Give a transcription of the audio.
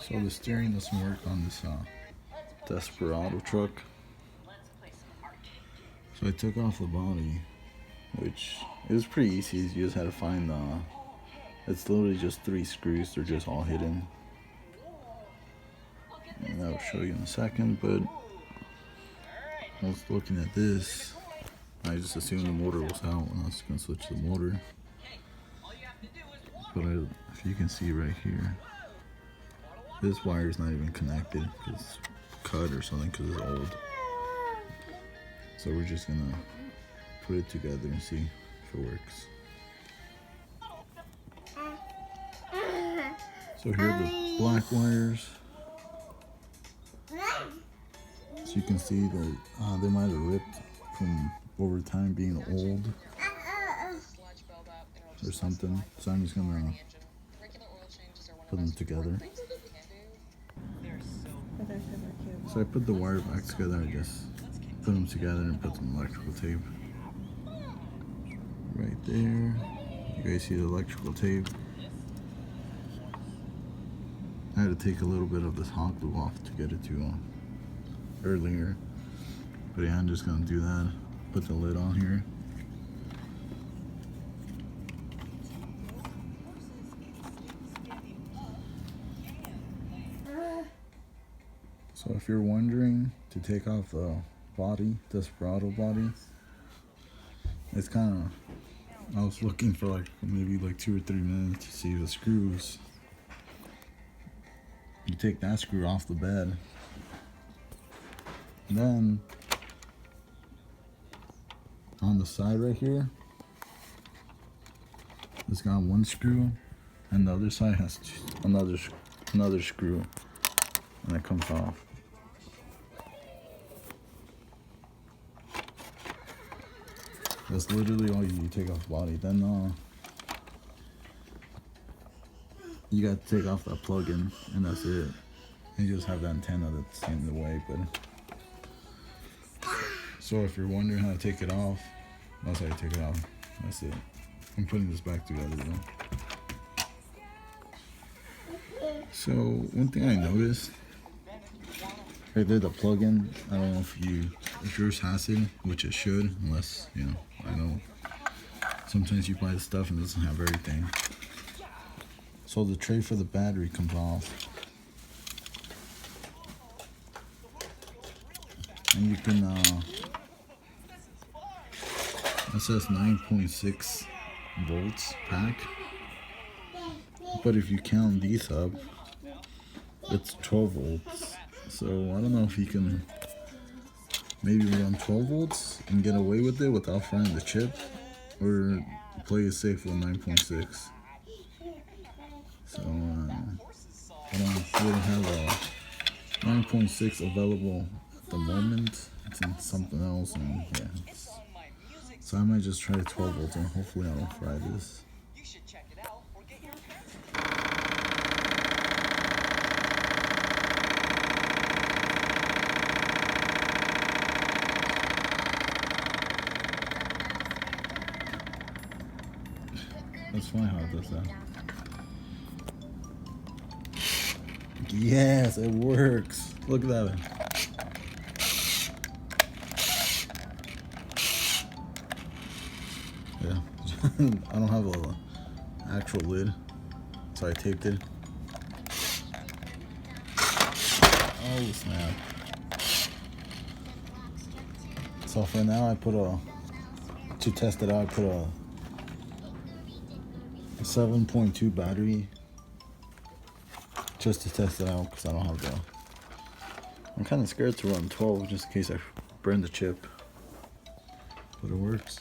So the steering doesn't work on this Desperado truck. So I took off the body, which it was pretty easy. You just had to find it's literally just 3 screws. They're just all hidden. And I'll show you in a second, but I was looking at this. I just assumed the motor was out and I was going to switch the motor. But if you can see right here, this wire is not even connected because it's cut or something because it's old. So we're just going to put it together and see if it works. So here are the black wires. So you can see that they might have ripped from over time being old or something. So I'm just gonna put them together. So I put the wire back together. I just put them together and put some electrical tape right there. You guys see the electrical tape? I had to take a little bit of this hot glue off to get it to earlier. But yeah, I'm just gonna do that. Put the lid on here. So if you're wondering to take off the body, Desperado body, it's kind of, I was looking for like maybe like 2 or 3 minutes to see the screws. You take that screw off the bed, and then on the side right here, it's got 1 screw, and the other side has another screw, and it comes off. That's literally all you take off the body. Then you got to take off that plug-in, and that's it. And you just have the antenna that's in the way. But so if you're wondering how to take it off, that's how you take it off. That's it. I'm putting this back together though. So one thing I noticed right there, the plug-in. I don't know if yours has it, which it should, unless I know sometimes you buy the stuff and it doesn't have everything. So the tray for the battery comes off, and you can it says 9.6 volts pack, but if you count these up, it's 12 volts. So I don't know if you can maybe run 12 volts and get away with it without frying the chip, or play it safe with 9.6. So I don't really have a 9.6 available at the moment. It's in something else, and yeah. So I might just try 12 volts, and hopefully I don't fry this. That's funny how it does that. Yes, it works. Look at that. Yeah, I don't have an actual lid, so I taped it. Oh snap. So for now, to test it out, I put a 7.2 battery just to test it out, because I don't have I'm kind of scared to run 12 just in case I burn the chip, but it works.